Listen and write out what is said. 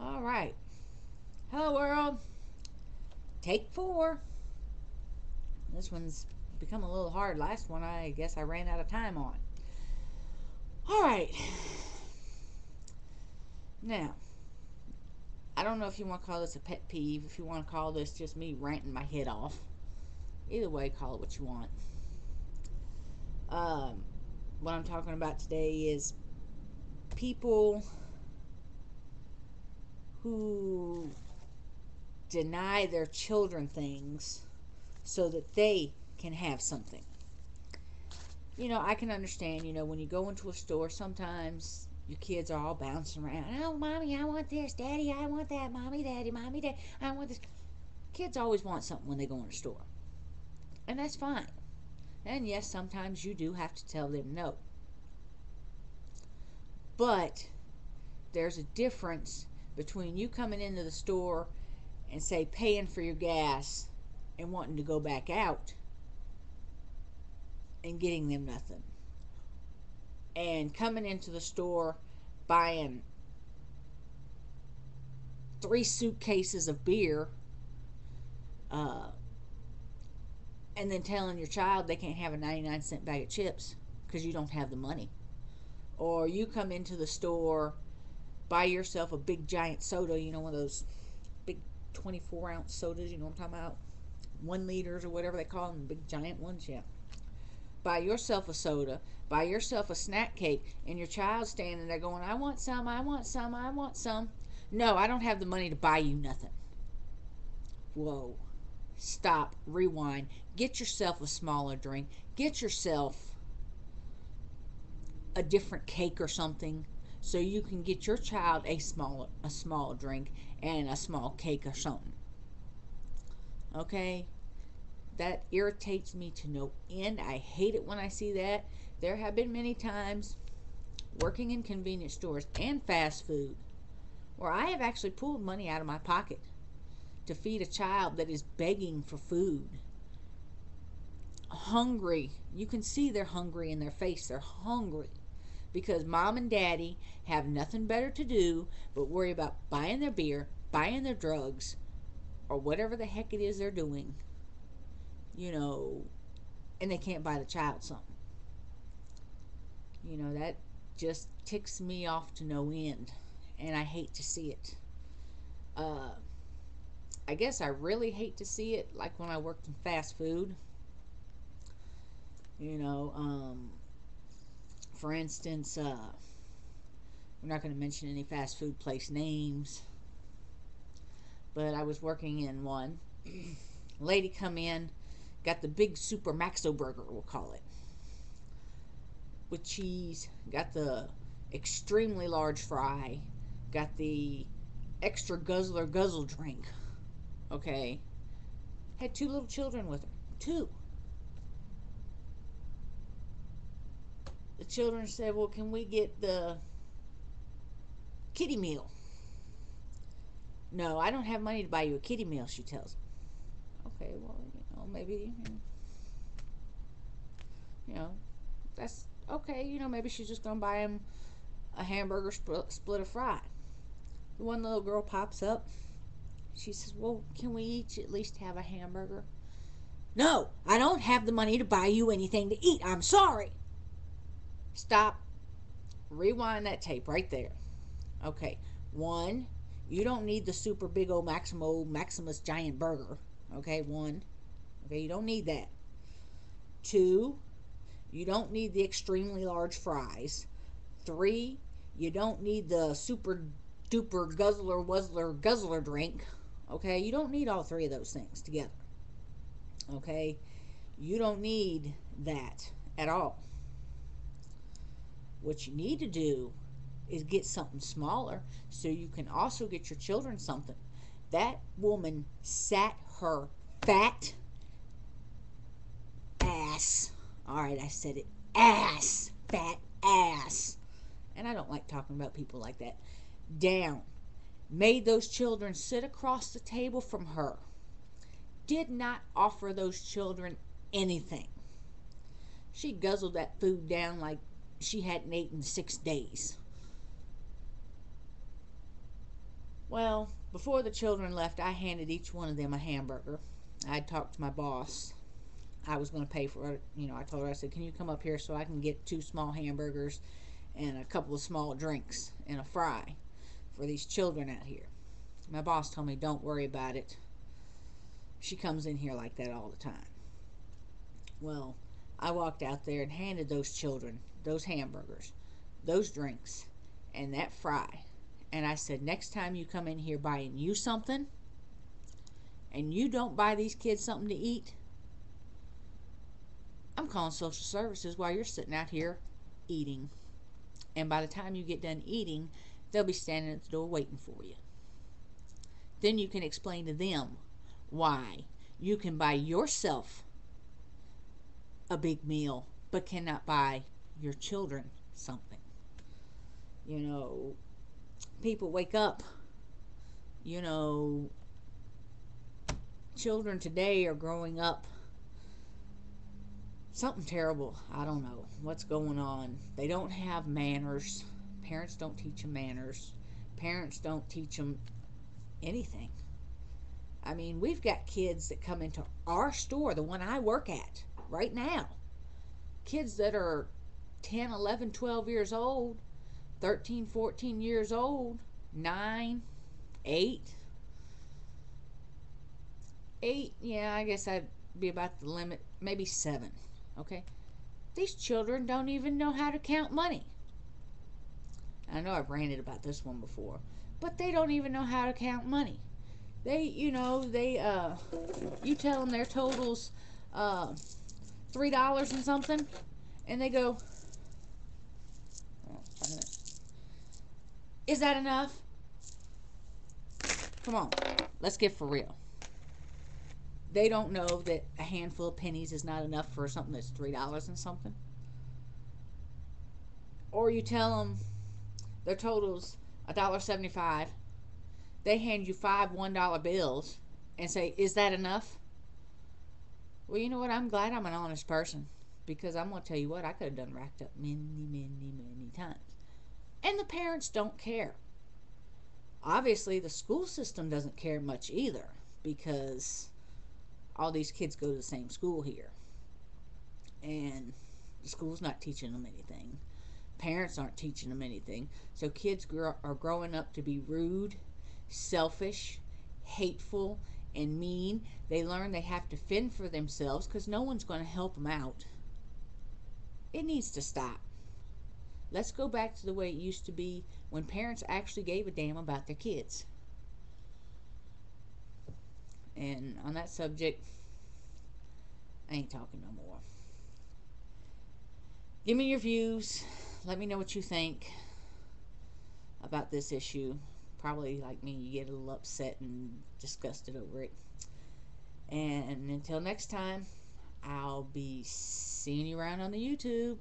All right. Hello, world. Take 4. This one's become a little hard. Last one, I guess I ran out of time on. All right. Now, I don't know if you want to call this a pet peeve, if you want to call this just me ranting my head off. Either way, call it what you want. What I'm talking about today is people who deny their children things so that they can have something. I can understand, when you go into a store, sometimes your kids are all bouncing around. Oh, mommy, I want this. Daddy, I want that. Mommy, daddy, I want this. Kids always want something when they go in a store. And that's fine. And yes, sometimes you do have to tell them no. But there's a difference between you coming into the store and, say, paying for your gas and wanting to go back out and getting them nothing, and coming into the store buying 3 suitcases of beer, and then telling your child they can't have a 99-cent bag of chips because you don't have the money. Or you come into the store, buy yourself a big giant soda, one of those big 24-ounce sodas, you know what I'm talking about? 1 liters or whatever they call them, big giant ones, yeah. Buy yourself a soda, buy yourself a snack cake, and your child's standing there going, I want some, I want some, I want some. No, I don't have the money to buy you nothing. Whoa. Stop, rewind, get yourself a smaller drink, get yourself a different cake or something so you can get your child a small drink and a small cake or something. Okay? That irritates me to no end. I hate it when I see that. There have been many times working in convenience stores and fast food where I have actually pulled money out of my pocket to feed a child that is begging for food. Hungry. You can see they're hungry in their face. They're hungry because mom and daddy have nothing better to do but worry about buying their beer, buying their drugs, or whatever the heck it is they're doing, and they can't buy the child something. That just ticks me off to no end, and I hate to see it. I guess I really hate to see it like when I worked in fast food. For instance, we're not going to mention any fast food place names, but I was working in one. Lady come in, got the big super maxo burger, we'll call it, with cheese, got the extremely large fry, got the extra guzzle drink. Okay, had 2 little children with her. 2. The children said, well, can we get the kiddie meal? No, I don't have money to buy you a kiddie meal, she tells them. Okay, well, maybe, that's okay. Maybe she's just going to buy him a hamburger split of fry. The one little girl pops up. She says, well, can we each at least have a hamburger? No, I don't have the money to buy you anything to eat. I'm sorry. Stop. Rewind that tape right there. Okay. 1, you don't need the super big old Maximus giant burger. Okay, 1. Okay, you don't need that. 2, you don't need the extremely large fries. 3, you don't need the super duper guzzler drink. Okay, you don't need all 3 of those things together. Okay, you don't need that at all. What you need to do is get something smaller so you can also get your children something. That woman sat her fat ass, alright, I said it, ass, fat ass, and I don't like talking about people like that, down, made those children sit across the table from her, did not offer those children anything. She guzzled that food down like she hadn't eaten 6 days. Well, before the children left, I handed each one of them a hamburger. I talked to my boss. I was going to pay for it. I told her, I said, can you come up here so I can get 2 small hamburgers and a couple of small drinks and a fry for these children out here? My boss told me, don't worry about it. She comes in here like that all the time. Well, I walked out there and handed those children those hamburgers, those drinks, and that fry. And I said, next time you come in here buying you something, and you don't buy these kids something to eat, I'm calling social services while you're sitting out here eating. And by the time you get done eating, they'll be standing at the door waiting for you. Then you can explain to them why you can buy yourself a big meal but cannot buy your children something. People wake up. Children today are growing up something terrible. I don't know what's going on. They don't have manners. Parents don't teach them manners. Parents don't teach them anything. I mean, we've got kids that come into our store, the one I work at right now. Kids that are 10, 11, 12 years old, 13, 14 years old, 9, 8. 8, yeah, I guess that'd be about the limit, maybe 7, okay? These children don't even know how to count money. I know I've ranted about this one before, but they don't even know how to count money. You tell them their total's $3 and something, and they go, is that enough? Come on, let's get for real. They don't know that a handful of pennies is not enough for something that's $3 and something. Or you tell them their total's $1.75. They hand you 5 $1 bills and say, is that enough? Well, you know what? I'm glad I'm an honest person, because I'm going to tell you what, I could have done racked up many, many, many times. And the parents don't care. Obviously, the school system doesn't care much either, because all these kids go to the same school here. And the school's not teaching them anything. Parents aren't teaching them anything. So kids are growing up to be rude, selfish, hateful, and mean. They learn they have to fend for themselves because no one's going to help them out. It needs to stop. Let's go back to the way it used to be when parents actually gave a damn about their kids. And on that subject, I ain't talking no more. Give me your views. Let me know what you think about this issue. Probably like me, you get a little upset and disgusted over it. And until next time, I'll be seeing you around on the YouTube.